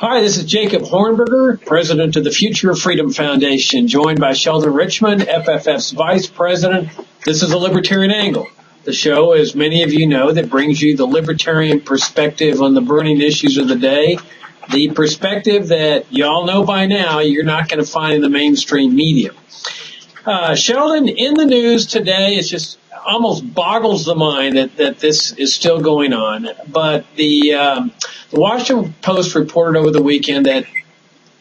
Hi, this is Jacob Hornberger, president of the Future of Freedom Foundation, joined by Sheldon Richmond, FFF's vice president. This is the Libertarian Angle. The show, as many of you know, that brings you the libertarian perspective on the burning issues of the day, the perspective that you all know by now you're not going to find in the mainstream media. Sheldon, in the news today, it's just almost boggles the mind that this is still going on. But the Washington Post reported over the weekend that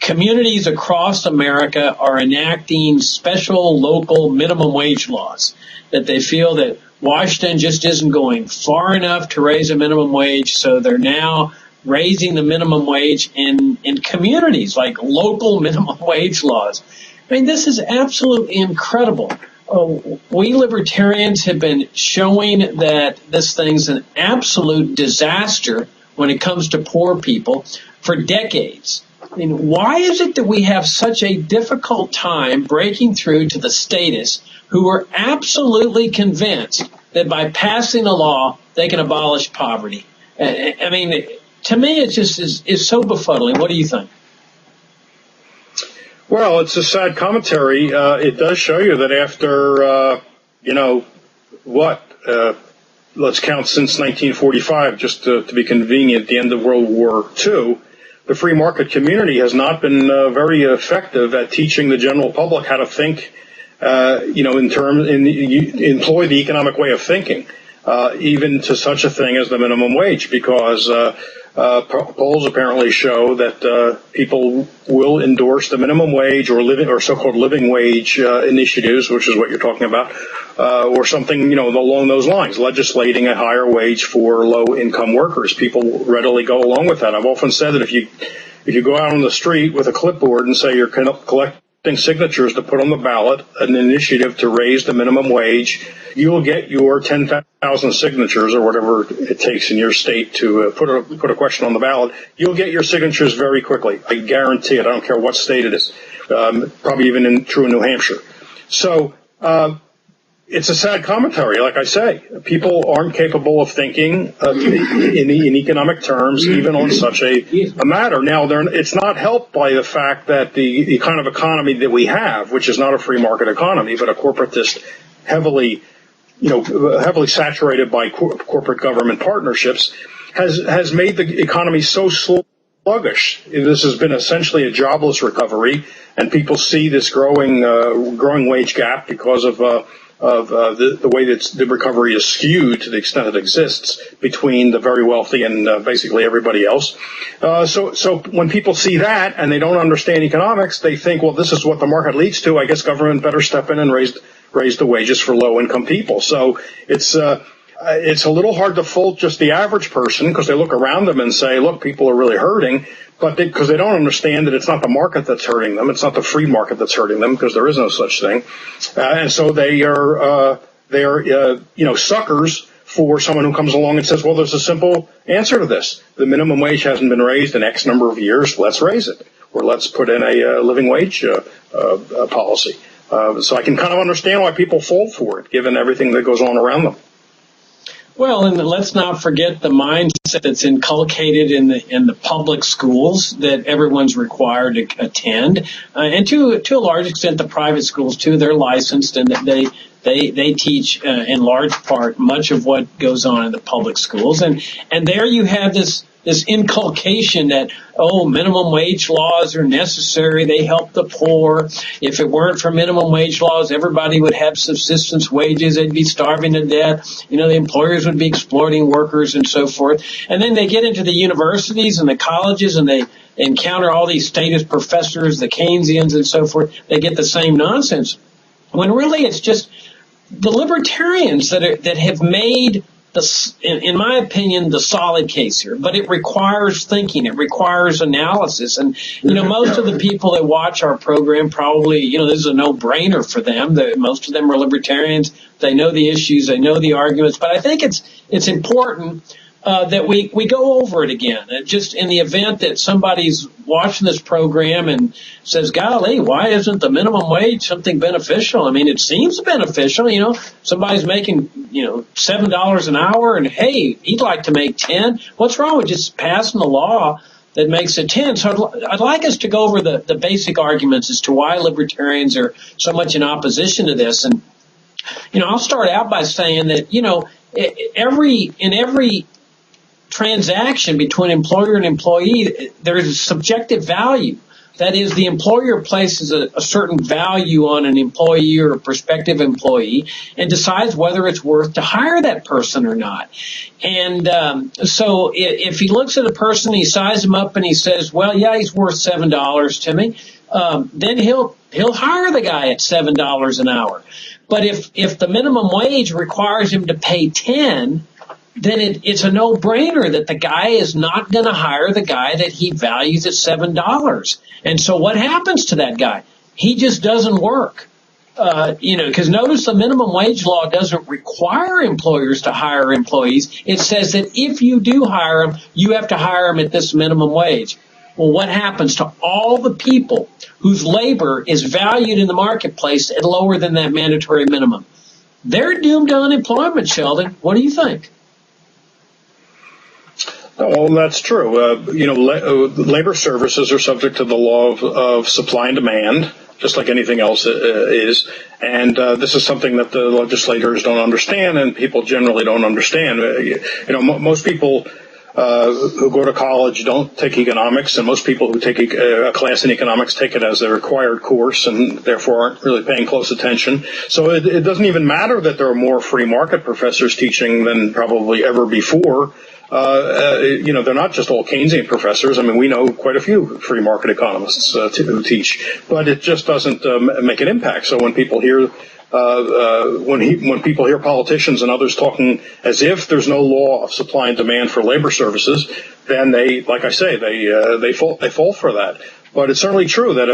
communities across America are enacting special local minimum wage laws, that they feel that Washington just isn't going far enough to raise a minimum wage, so they're now raising the minimum wage in communities, like local minimum wage laws. I mean, this is absolutely incredible. We libertarians have been showing that this thing's an absolute disaster when it comes to poor people for decades. I mean, why is it that we have such a difficult time breaking through to the statists who are absolutely convinced that by passing a law, they can abolish poverty? I mean, to me, it just is so befuddling. What do you think? Well, it's a sad commentary. It does show you that after, let's count since 1945, just to be convenient, the end of World War II, the free market community has not been very effective at teaching the general public how to think, employ the economic way of thinking, even to such a thing as the minimum wage, because polls apparently show that people will endorse the minimum wage or so-called living wage initiatives, which is what you're talking about, or something along those lines, legislating a higher wage for low-income workers. People readily go along with that. I've often said that if you go out on the street with a clipboard and say you're collecting signatures to put on the ballot an initiative to raise the minimum wage, you will get your 10,000 signatures or whatever it takes in your state to put a question on the ballot. You'll get your signatures very quickly. I guarantee it. I don't care what state it is. Probably even true in New Hampshire. So it's a sad commentary. Like I say, people aren't capable of thinking in economic terms, even on such a matter. Now, it's not helped by the fact that the kind of economy that we have, which is not a free market economy, but a corporatist, heavily saturated by corporate government partnerships, has made the economy so sluggish. This has been essentially a jobless recovery, and people see this growing wage gap because of the way that the recovery is skewed to the extent it exists between the very wealthy and basically everybody else. So when people see that and they don't understand economics, they think, well, this is what the market leads to. I guess government better step in and raise the wages for low-income people. So it's a little hard to fault just the average person because they look around them and say, look, people are really hurting. But because they don't understand that it's not the market that's hurting them, it's not the free market that's hurting them, because there is no such thing, and so they are suckers for someone who comes along and says, well, there's a simple answer to this. The minimum wage hasn't been raised in X number of years. Let's raise it, or let's put in a living wage policy. So I can kind of understand why people fall for it, given everything that goes on around them. Well, and let's not forget the mindset that's inculcated in the public schools that everyone's required to attend, and to a large extent the private schools too. They're licensed and they teach in large part much of what goes on in the public schools, and there you have this inculcation that, minimum wage laws are necessary. They help the poor. If it weren't for minimum wage laws, everybody would have subsistence wages. They'd be starving to death. The employers would be exploiting workers and so forth. And then they get into the universities and the colleges and they encounter all these statist professors, the Keynesians and so forth. They get the same nonsense. When really it's just the libertarians that have made, in my opinion, the solid case here. But it requires thinking. It requires analysis. And, most of the people that watch our program probably, this is a no-brainer for them. Most of them are libertarians. They know the issues. They know the arguments. But I think it's important that we go over it again. Just in the event that somebody's watching this program and says, golly, why isn't the minimum wage something beneficial? I mean, it seems beneficial. Somebody's making, $7 an hour and, hey, he'd like to make 10. What's wrong with just passing the law that makes it 10. So I'd like us to go over the basic arguments as to why libertarians are so much in opposition to this. And, I'll start out by saying that, in every transaction between employer and employee, there is a subjective value. That is, the employer places a certain value on an employee or a prospective employee and decides whether it's worth to hire that person or not. And so if he looks at a person, he sizes him up and he says, well, yeah, he's worth $7 to me, then he'll hire the guy at $7 an hour. But if the minimum wage requires him to pay 10, then it's a no-brainer that the guy is not going to hire the guy that he values at $7. And so what happens to that guy? He just doesn't work. Because notice the minimum wage law doesn't require employers to hire employees. It says that if you do hire them, you have to hire them at this minimum wage. Well, what happens to all the people whose labor is valued in the marketplace at lower than that mandatory minimum? They're doomed to unemployment, Sheldon. What do you think? Well, that's true. Labor services are subject to the law of supply and demand, just like anything else is. And this is something that the legislators don't understand, and people generally don't understand. Most people who go to college don't take economics, and most people who take a class in economics take it as a required course and therefore aren't really paying close attention. So it doesn't even matter that there are more free market professors teaching than probably ever before. They're not just all Keynesian professors. I mean, we know quite a few free market economists who teach, but it just doesn't make an impact. So when people hear when people hear politicians and others talking as if there's no law of supply and demand for labor services, then they, like I say, they fall for that. But it's certainly true that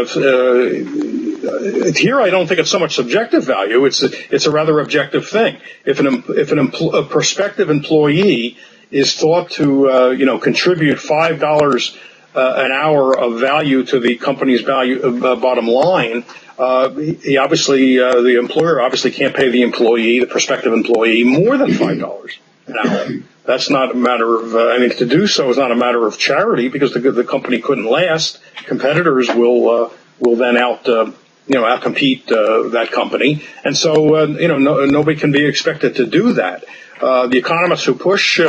if here I don't think it's so much subjective value. It's a rather objective thing. If a prospective employee is thought to contribute $5 an hour of value to the company's bottom line, the employer obviously can't pay the prospective employee more than $5 an hour. That's not a matter of to do so is not a matter of charity, because the company couldn't last. Competitors will then outcompete that company, and so nobody can be expected to do that. The economists who push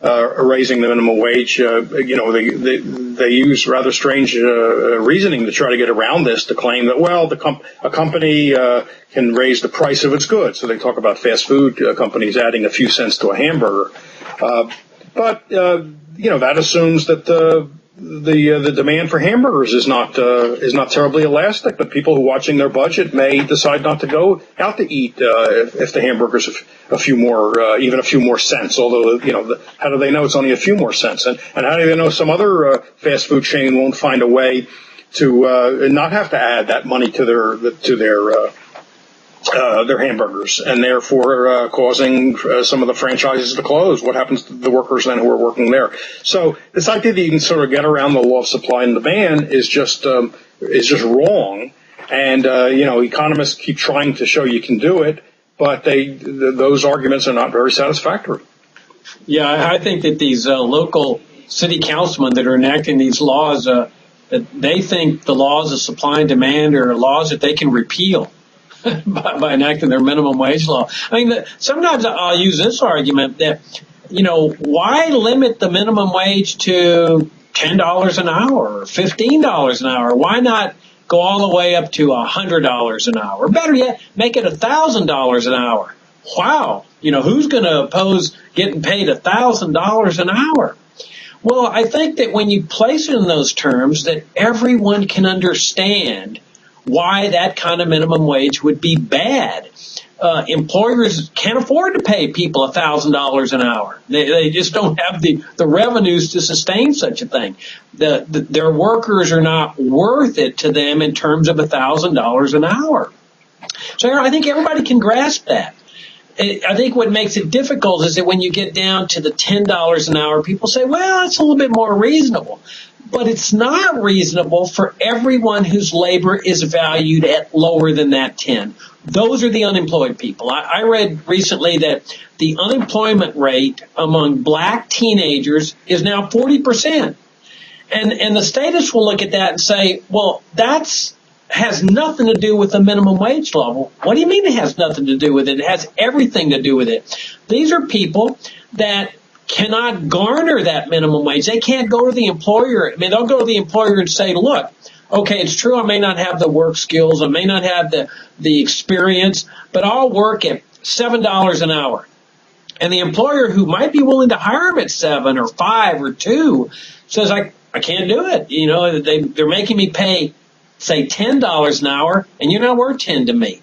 raising the minimum wage, they use rather strange reasoning to try to get around this, to claim that, well, a company can raise the price of its goods. So they talk about fast food companies adding a few cents to a hamburger. But that assumes that the demand for hamburgers is not terribly elastic, but people who are watching their budget may decide not to go out to eat if the hamburger's even a few more cents. Although how do they know it's only a few more cents? And how do they know some other fast food chain won't find a way to not have to add that money to their hamburgers, and therefore causing some of the franchises to close? What happens to the workers then who are working there? So this idea that you can sort of get around the law of supply and demand is just wrong. And economists keep trying to show you can do it, but those arguments are not very satisfactory. Yeah, I think that these local city councilmen that are enacting these laws, that they think the laws of supply and demand are laws that they can repeal by enacting their minimum wage law. I mean, sometimes I'll use this argument that, why limit the minimum wage to $10 an hour or $15 an hour? Why not go all the way up to $100 an hour? Or better yet, make it $1,000 an hour. Wow. Who's going to oppose getting paid $1,000 an hour? Well, I think that when you place it in those terms, that everyone can understand why that kind of minimum wage would be bad. Employers can't afford to pay people $1,000 an hour. They just don't have the revenues to sustain such a thing. Their workers are not worth it to them in terms of $1,000 an hour. So I think everybody can grasp that. I think what makes it difficult is that when you get down to the $10 an hour, people say, well, it's a little bit more reasonable. But it's not reasonable for everyone whose labor is valued at lower than that 10. Those are the unemployed people. I read recently that the unemployment rate among black teenagers is now 40%. And the statists will look at that and say, well, has nothing to do with the minimum wage law. Well, what do you mean it has nothing to do with it? It has everything to do with it. These are people that cannot garner that minimum wage. They can't go to the employer. I mean, they'll go to the employer and say, look, okay, it's true I may not have the work skills, I may not have the experience, but I'll work at $7 an hour. And the employer, who might be willing to hire him at 7 or 5 or 2, says, I can't do it. You know, they're making me pay, say, $10 an hour, and you're not worth 10 to me.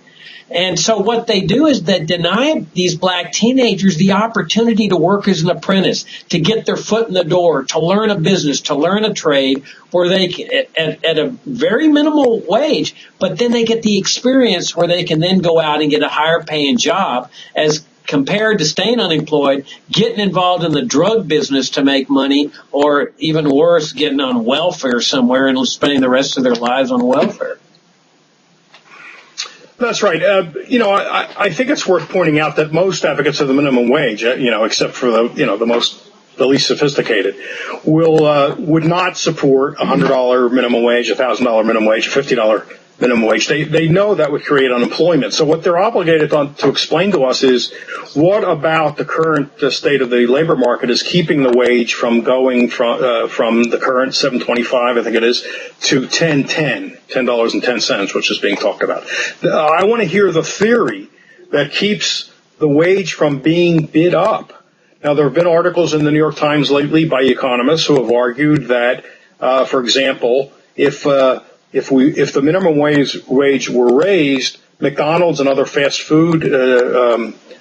And so what they do is they deny these black teenagers the opportunity to work as an apprentice, to get their foot in the door, to learn a business, to learn a trade, where they at a very minimal wage, but then they get the experience where they can then go out and get a higher paying job, as compared to staying unemployed, getting involved in the drug business to make money, or even worse, getting on welfare somewhere and spending the rest of their lives on welfare. That's right. I think it's worth pointing out that most advocates of the minimum wage, except for the least sophisticated, would not support a $100 minimum wage, a $1,000 minimum wage, a $50 minimum wage. They know that would create unemployment. So what they're obligated to explain to us is, what about the current state of the labor market is keeping the wage from going from the current $7.25, I think it is, to $10.10, which is being talked about. I want to hear the theory that keeps the wage from being bid up. Now, there have been articles in the New York Times lately by economists who have argued that, for example, if the minimum wage were raised, McDonald's and other fast food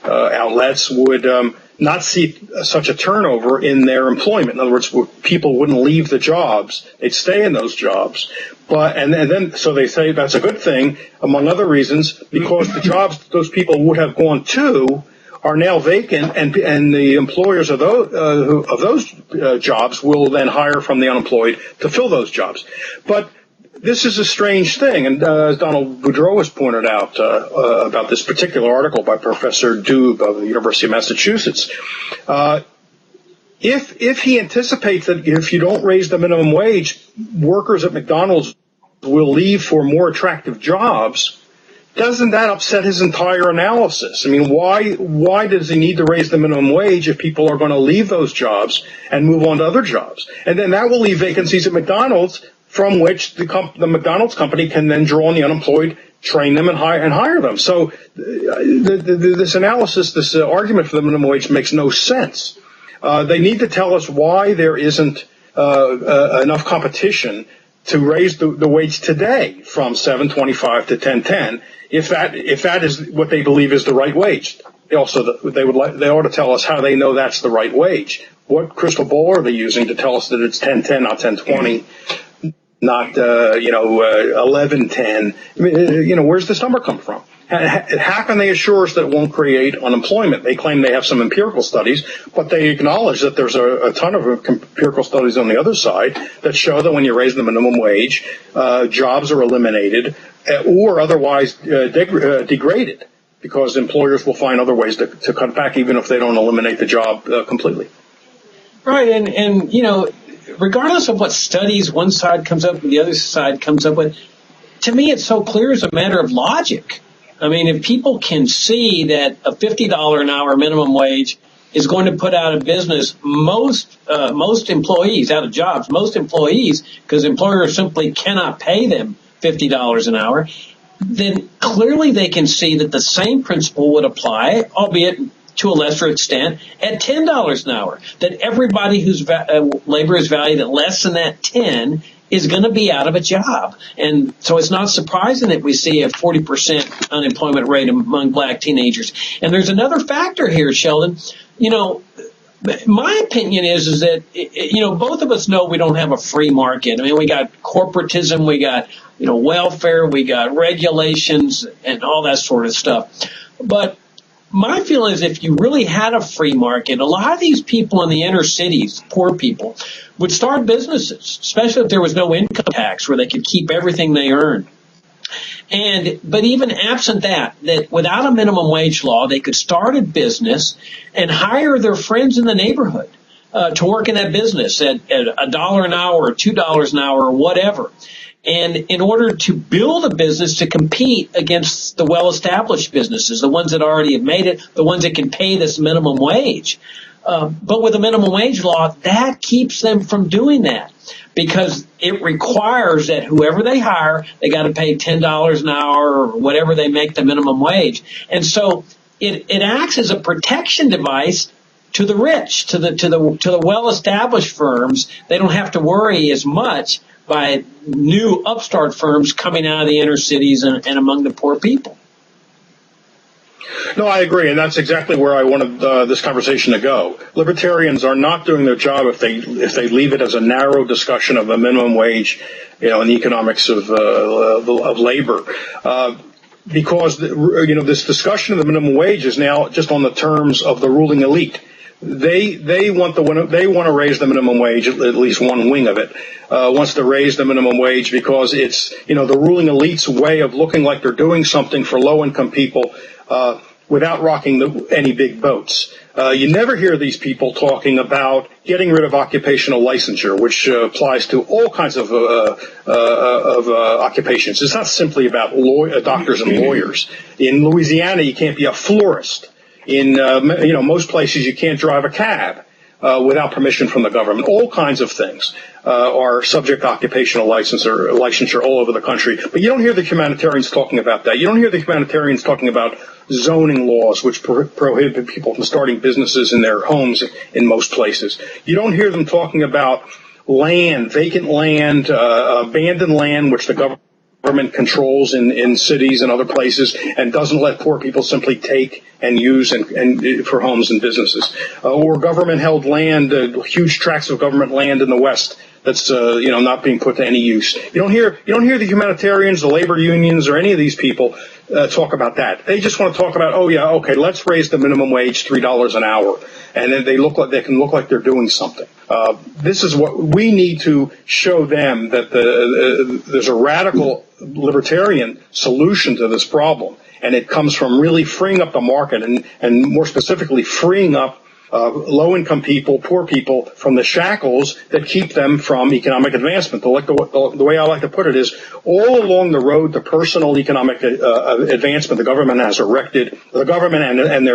outlets would not see such a turnover in their employment. In other words, people wouldn't leave the jobs; they'd stay in those jobs. So they say that's a good thing, among other reasons, because the jobs those people would have gone to are now vacant, and the employers of those jobs will then hire from the unemployed to fill those jobs. But this is a strange thing, and as Donald Boudreau has pointed out about this particular article by Professor Dube of the University of Massachusetts, if he anticipates that if you don't raise the minimum wage, workers at McDonald's will leave for more attractive jobs, doesn't that upset his entire analysis? I mean, why does he need to raise the minimum wage if people are going to leave those jobs and move on to other jobs? And then that will leave vacancies at McDonald's, from which the McDonald's company can then draw on the unemployed, train them, and hire them. So this analysis, this argument for the minimum wage makes no sense. They need to tell us why there isn't enough competition to raise the wage today from $7.25 to $10.10, if that is what they believe is the right wage. They ought to tell us how they know that's the right wage. What crystal ball are they using to tell us that it's $10.10, not $10.20? Not, 11.10. I mean, where's this number come from? How can they assure us that it won't create unemployment? They claim they have some empirical studies, but they acknowledge that there's a ton of empirical studies on the other side that show that when you raise the minimum wage, jobs are eliminated or otherwise degraded, because employers will find other ways to cut back, even if they don't eliminate the job completely. Right, and regardless of what studies one side comes up with, the other side comes up with, to me it's so clear as a matter of logic. I mean, if people can see that a $50 an hour minimum wage is going to put out of business most employees, out of jobs, most employees, because employers simply cannot pay them $50 an hour, then clearly they can see that the same principle would apply, albeit to a lesser extent, at $10 an hour, that everybody whose labor is valued at less than that 10 is going to be out of a job. And so it's not surprising that we see a 40% unemployment rate among black teenagers. And there's another factor here, Sheldon. My opinion is that, both of us know we don't have a free market. I mean, we got corporatism, we got, welfare, we got regulations and all that sort of stuff. But my feeling is if you really had a free market, a lot of these people in the inner cities, poor people, would start businesses, especially if there was no income tax where they could keep everything they earned. But even absent that without a minimum wage law, they could start a business and hire their friends in the neighborhood to work in that business at $1 an hour or $2 an hour or whatever. And in order to build a business to compete against the well-established businesses, the ones that already have made it, the ones that can pay this minimum wage. But with a minimum wage law, that keeps them from doing that because it requires that whoever they hire, they got to pay $10 an hour or whatever they make the minimum wage. And so it acts as a protection device to the rich, to the well-established firms. They don't have to worry as much by new upstart firms coming out of the inner cities and among the poor people. No, I agree, and that's exactly where I wanted this conversation to go. Libertarians are not doing their job if they leave it as a narrow discussion of the minimum wage, and the economics of labor, because this discussion of the minimum wage is now just on the terms of the ruling elite. They want to raise the minimum wage, at least one wing of it wants to raise the minimum wage because it's the ruling elite's way of looking like they're doing something for low income people without rocking any big boats. You never hear these people talking about getting rid of occupational licensure, which applies to all kinds of occupations. It's not simply about doctors and lawyers. In Louisiana, you can't be a florist. In most places, you can't drive a cab without permission from the government. All kinds of things are subject to occupational licensure all over the country. But you don't hear the humanitarians talking about that. You don't hear the humanitarians talking about zoning laws, which prohibit people from starting businesses in their homes in most places. You don't hear them talking about land, vacant land, abandoned land, which the government controls in cities and other places and doesn't let poor people simply take and use and for homes and businesses, or government-held land, huge tracts of government land in the West that's not being put to any use. You don't hear the humanitarians, the labor unions, or any of these people talk about that. They just want to talk about, let's raise the minimum wage $3 an hour, and then they can look like they're doing something. This is what we need to show them, that there's a radical libertarian solution to this problem, and it comes from really freeing up the market and more specifically freeing up low-income people, poor people, from the shackles that keep them from economic advancement. The way I like to put it is, all along the road to personal economic advancement, the government has erected, the government and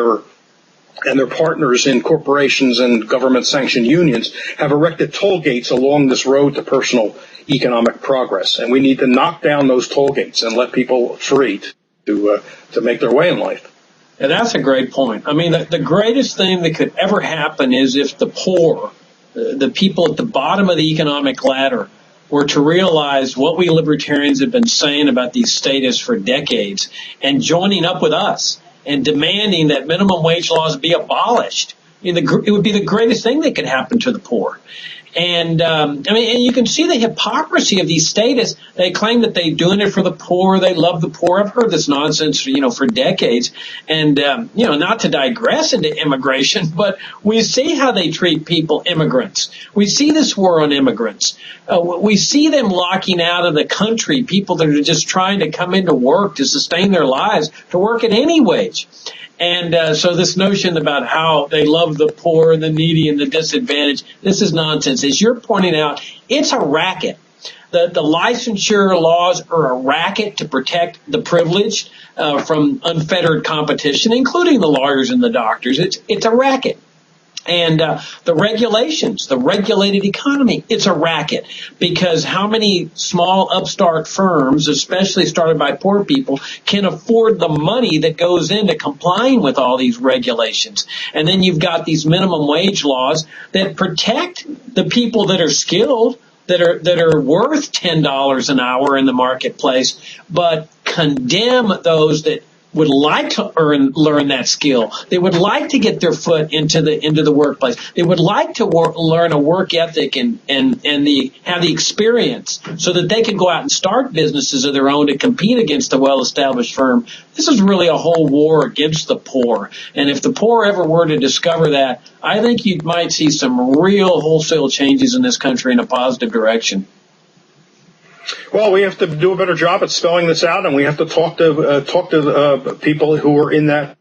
their partners in corporations and government-sanctioned unions have erected toll gates along this road to personal economic progress. And we need to knock down those toll gates and let people free to make their way in life. And that's a great point. I mean, the greatest thing that could ever happen is if the poor, the people at the bottom of the economic ladder, were to realize what we libertarians have been saying about these statists for decades and joining up with us and demanding that minimum wage laws be abolished. It would be the greatest thing that could happen to the poor. And and you can see the hypocrisy of these statists. They claim that they're doing it for the poor. They love the poor. I've heard this nonsense, for decades. And, not to digress into immigration, but we see how they treat people, immigrants. We see this war on immigrants. We see them locking out of the country people that are just trying to come into work to sustain their lives, to work at any wage. And so this notion about how they love the poor and the needy and the disadvantaged, this is nonsense. As you're pointing out, it's a racket. The licensure laws are a racket to protect the privileged from unfettered competition, including the lawyers and the doctors. It's a racket. And the regulations, the regulated economy, it's a racket, because how many small upstart firms, especially started by poor people, can afford the money that goes into complying with all these regulations? And then you've got these minimum wage laws that protect the people that are skilled, that are worth $10 an hour in the marketplace, but condemn those that would like to learn that skill. They would like to get their foot into the workplace. They would like to learn a work ethic and have the experience so that they can go out and start businesses of their own to compete against a well-established firm. This is really a whole war against the poor. And if the poor ever were to discover that, I think you might see some real wholesale changes in this country in a positive direction. Well, we have to do a better job at spelling this out, and we have to talk to people who are in that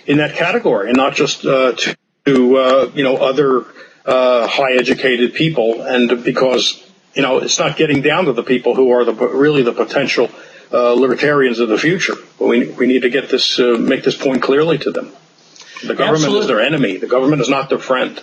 category, and not just to other high educated people, and because it's not getting down to the people who are really the potential libertarians of the future. We need to get this make this point clearly to them. The government Absolutely. is their enemy. The government is not their friend.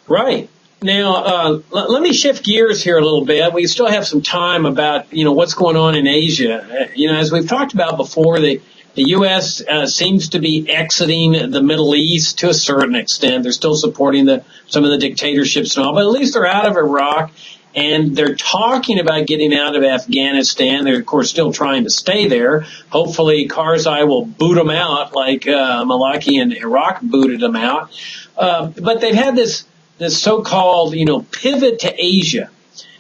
Right. Now, let me shift gears here a little bit. We still have some time about, what's going on in Asia. As we've talked about before, the U.S. Seems to be exiting the Middle East to a certain extent. They're still supporting some of the dictatorships and all, but at least they're out of Iraq, and they're talking about getting out of Afghanistan. They're, of course, still trying to stay there. Hopefully, Karzai will boot them out like Maliki in Iraq booted them out. But they've had this so-called, pivot to Asia,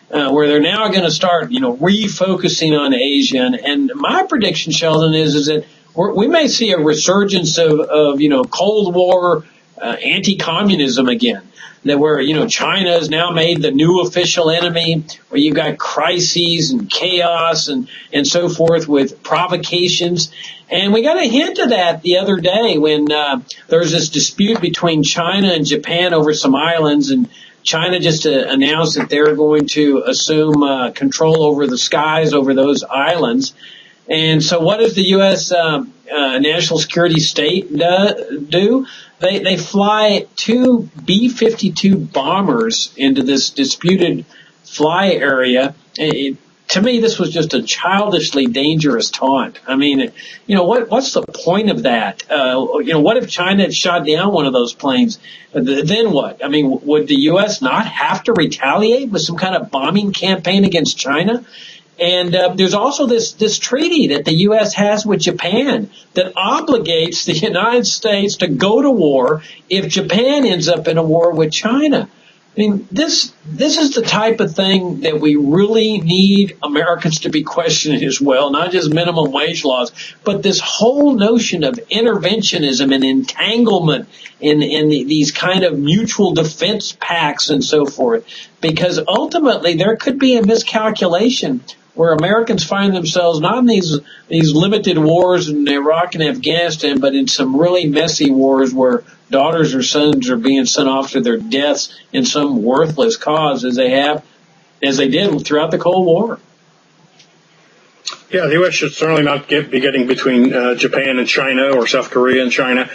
where they're now going to start, refocusing on Asia. And my prediction, Sheldon, is that we may see a resurgence of Cold War anti-communism again. That where, China has now made the new official enemy, where you've got crises and chaos and so forth with provocations. And we got a hint of that the other day when there was this dispute between China and Japan over some islands, and China just announced that they're going to assume control over the skies over those islands. And so what does the U.S. National Security State do? They fly two B-52 bombers into this disputed fly area. To me, this was just a childishly dangerous taunt. I mean, what's the point of that? What if China had shot down one of those planes? Then what? I mean, would the U.S. not have to retaliate with some kind of bombing campaign against China? And there's also this treaty that the U.S. has with Japan that obligates the United States to go to war if Japan ends up in a war with China. I mean, this is the type of thing that we really need Americans to be questioning as well, not just minimum wage laws, but this whole notion of interventionism and entanglement in these kind of mutual defense pacts and so forth, because ultimately there could be a miscalculation where Americans find themselves not in these limited wars in Iraq and Afghanistan, but in some really messy wars where daughters or sons are being sent off to their deaths in some worthless cause as they did throughout the Cold War. Yeah, the U.S. should certainly not be getting between Japan and China or South Korea and China,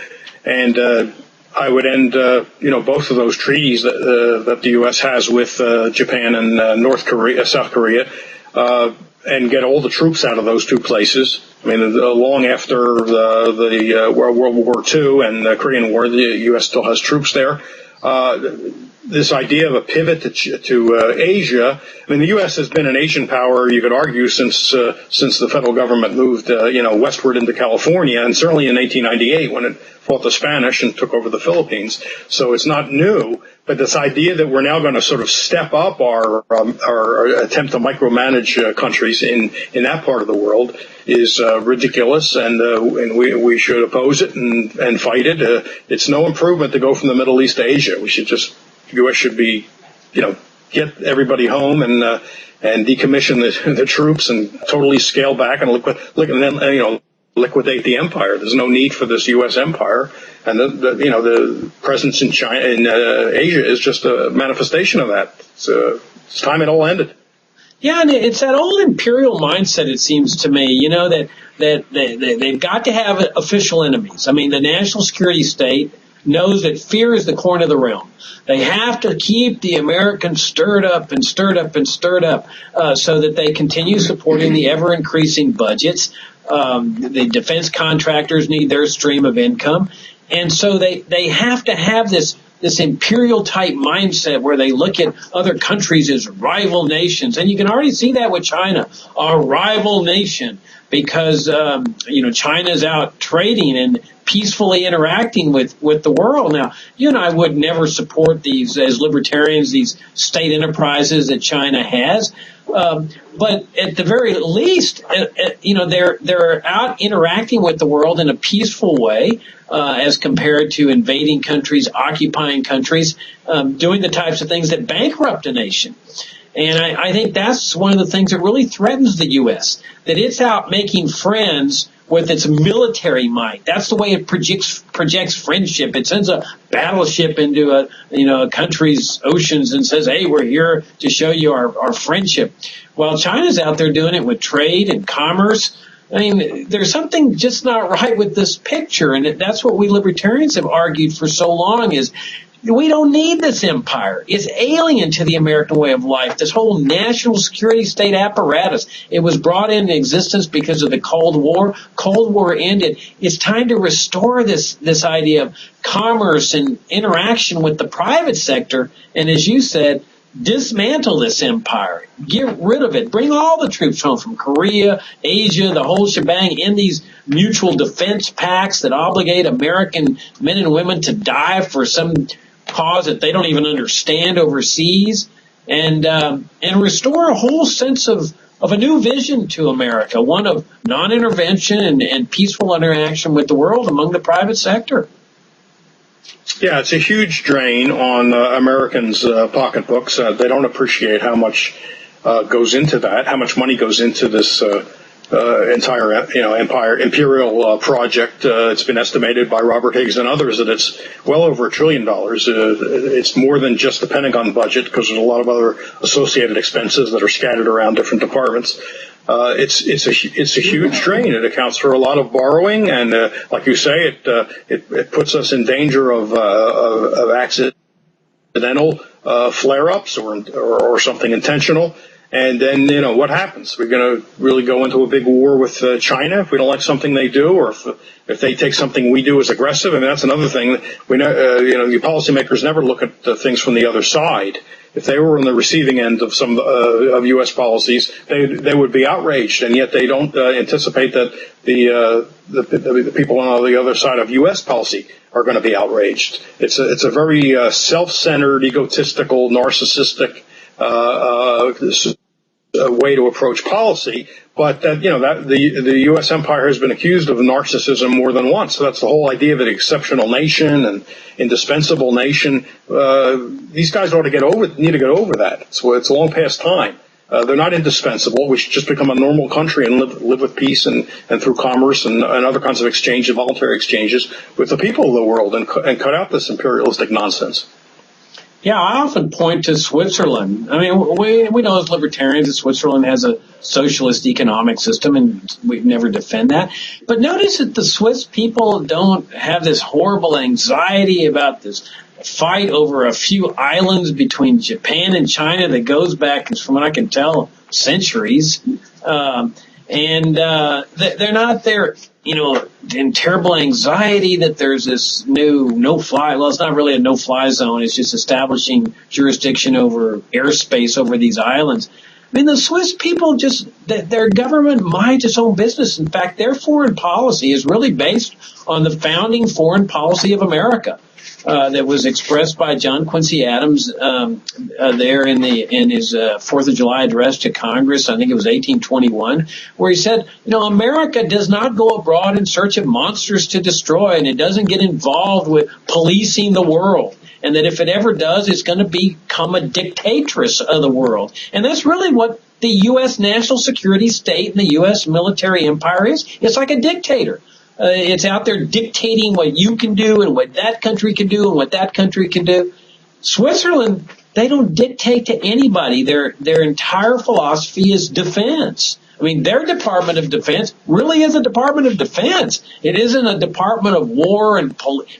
and I would end, both of those treaties that the U.S. has with Japan and South Korea. And get all the troops out of those two places. I mean, long after the World War II and the Korean War, the U.S. still has troops there. This idea of a pivot to Asia. I mean, the U.S. has been an Asian power, you could argue, since the federal government moved, westward into California, and certainly in 1898 when it fought the Spanish and took over the Philippines. So it's not new. But this idea that we're now going to sort of step up our attempt to micromanage countries in that part of the world is ridiculous, and we should oppose it and fight it. It's no improvement to go from the Middle East to Asia. The U.S. should be, get everybody home and decommission the troops and totally scale back and liquidate the empire. There's no need for this U.S. empire, and the presence in China in Asia is just a manifestation of that. It's time it all ended. Yeah, and it's that old imperial mindset, it seems to me, that they've got to have official enemies. I mean, the national security state knows that fear is the coin of the realm. They have to keep the Americans stirred up and stirred up and stirred up so that they continue supporting the ever-increasing budgets. The defense contractors need their stream of income. And so they have to have this imperial type mindset where they look at other countries as rival nations. And you can already see that with China, a rival nation, because, China's out trading and peacefully interacting with the world. Now, you and I would never support these, as libertarians, these state enterprises that China has. But at the very least, they're out interacting with the world in a peaceful way, as compared to invading countries, occupying countries, doing the types of things that bankrupt a nation. And I think that's one of the things that really threatens the U.S., that it's out making friends with its military might. That's the way it projects friendship. It sends a battleship into a country's oceans and says, hey, we're here to show you our friendship. While China's out there doing it with trade and commerce. I mean, there's something just not right with this picture, and that's what we libertarians have argued for so long is we don't need this empire. It's alien to the American way of life. This whole national security state apparatus, it was brought into existence because of the Cold War. Cold War ended. It's time to restore this idea of commerce and interaction with the private sector, and as you said, dismantle this empire, get rid of it, bring all the troops home from Korea, Asia, the whole shebang in these mutual defense pacts that obligate American men and women to die for some cause that they don't even understand overseas, and restore a whole sense of a new vision to America, one of non-intervention and peaceful interaction with the world among the private sector. Yeah, it's a huge drain on Americans' pocketbooks. They don't appreciate how much goes into that, how much money goes into this entire, imperial project. It's been estimated by Robert Higgs and others that it's well over $1 trillion. It's more than just the Pentagon budget because there's a lot of other associated expenses that are scattered around different departments. It's a huge drain. It accounts for a lot of borrowing, and like you say, it puts us in danger of accidental flare-ups or something intentional. And then, what happens? We're going to really go into a big war with China if we don't like something they do, or if they take something we do as aggressive. I mean, that's another thing. We know, the policymakers never look at things from the other side. If they were on the receiving end of some of U.S. policies, they would be outraged, and yet they don't anticipate that the people on the other side of U.S. policy are going to be outraged. It's a very self-centered, egotistical, narcissistic way to approach policy, but that the U.S. empire has been accused of narcissism more than once. So that's the whole idea of an exceptional nation and indispensable nation. These guys need to get over that. It's long past time. They're not indispensable. We should just become a normal country and live with peace and through commerce and other kinds of exchange and voluntary exchanges with the people of the world and cut out this imperialistic nonsense. Yeah, I often point to Switzerland. I mean, we know as libertarians that Switzerland has a socialist economic system, and we never defend that. But notice that the Swiss people don't have this horrible anxiety about this fight over a few islands between Japan and China that goes back, from what I can tell, centuries. They're not there, in terrible anxiety that there's this new well, it's not really a no-fly zone. It's just establishing jurisdiction over airspace over these islands. I mean, the Swiss people their government minds its own business. In fact, their foreign policy is really based on the founding foreign policy of America. That was expressed by John Quincy Adams there in his 4th of July address to Congress. I think it was 1821, where he said, America does not go abroad in search of monsters to destroy, and it doesn't get involved with policing the world. And that if it ever does, it's going to become a dictatress of the world. And that's really what the U.S. national security state and the U.S. military empire is. It's like a dictator. It's out there dictating what you can do and what that country can do and what that country can do. Switzerland, they don't dictate to anybody. Their entire philosophy is defense. I mean, their Department of Defense really is a Department of Defense. It isn't a Department of War and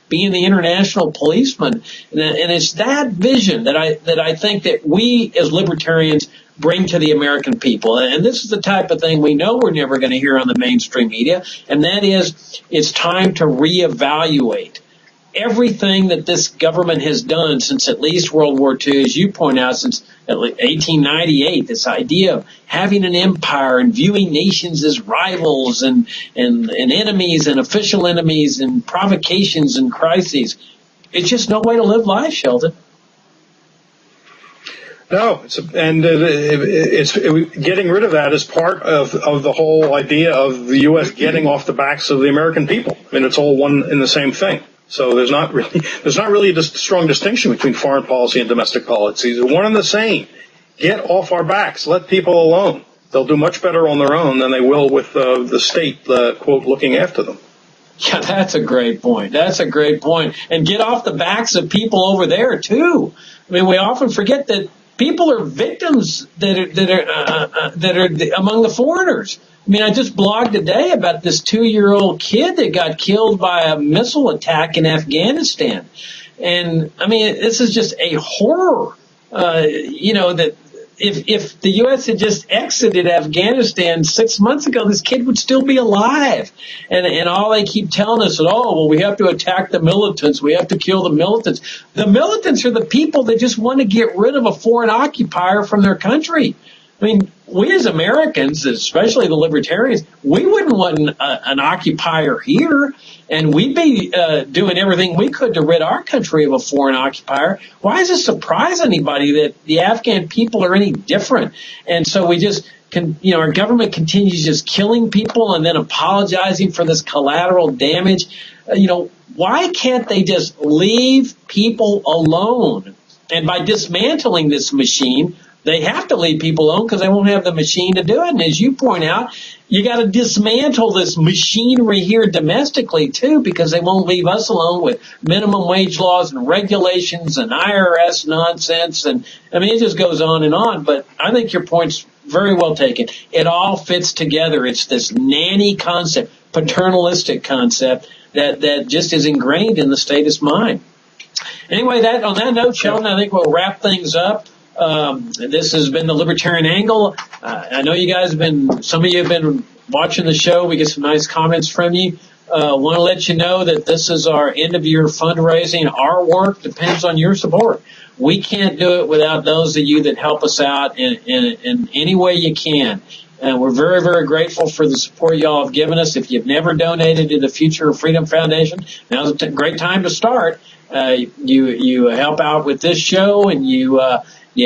being the international policeman. And it's that vision that I think that we as libertarians bring to the American people. And this is the type of thing we know we're never going to hear on the mainstream media, and that is it's time to reevaluate everything that this government has done since at least World War II, as you point out, since 1898, this idea of having an empire and viewing nations as rivals and enemies and official enemies and provocations and crises. It's just no way to live life, Sheldon. No, it's getting rid of that is part of the whole idea of the U.S. getting off the backs of the American people. I mean, it's all one and the same thing. So there's not really a strong distinction between foreign policy and domestic policy. They're one and the same. Get off our backs. Let people alone. they'll do much better on their own than they will with the state, quote, looking after them. Yeah, that's a great point. That's a great point. And get off the backs of people over there too. I mean, we often forget that people are victims that are among the foreigners. I mean, I just blogged today about this 2-year-old kid that got killed by a missile attack in Afghanistan. And I mean, this is just a horror. That if the U.S. had just exited Afghanistan 6 months ago, this kid would still be alive. And all they keep telling us is, we have to attack the militants. We have to kill the militants. The militants are the people that just want to get rid of a foreign occupier from their country. I mean, we as Americans, especially the libertarians, we wouldn't want an occupier here, and we'd be doing everything we could to rid our country of a foreign occupier. Why does it surprise anybody that the Afghan people are any different? And so we just our government continues just killing people and then apologizing for this collateral damage. Why can't they just leave people alone? And by dismantling this machine, they have to leave people alone because they won't have the machine to do it. And as you point out, you got to dismantle this machinery here domestically too, because they won't leave us alone with minimum wage laws and regulations and IRS nonsense. And I mean, it just goes on and on. But I think your point's very well taken. It all fits together. It's this nanny concept, paternalistic concept that just is ingrained in the statist mind. Anyway, on that note, Sheldon, I think we'll wrap things up. This has been the Libertarian Angle. I know you guys some of you have been watching the show. We get some nice comments from you. Want to let you know that this is our end of year fundraising. Our work depends on your support. We can't do it without those of you that help us out in any way you can. And we're very, very grateful for the support y'all have given us. If you've never donated to the Future of Freedom Foundation, now's a great time to start. You help out with this show, and you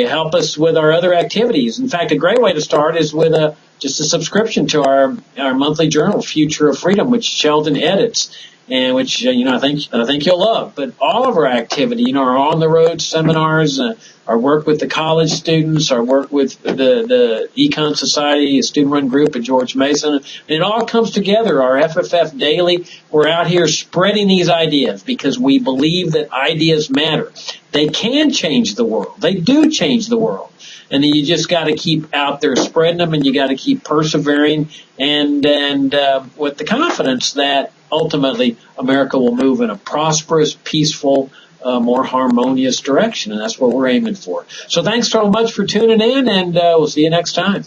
help us with our other activities. In fact, a great way to start is with just a subscription to our monthly journal, Future of Freedom, which Sheldon edits, and which I think you'll love. But all of our activity, our on the road seminars, our work with the college students, our work with the Econ Society, a student-run group at George Mason, and it all comes together. Our FFF Daily, we're out here spreading these ideas because we believe that ideas matter. They can change the world. They do change the world. And you just got to keep out there spreading them, and you got to keep persevering and with the confidence that ultimately America will move in a prosperous, peaceful, more harmonious direction. And that's what we're aiming for. So thanks so much for tuning in, and we'll see you next time.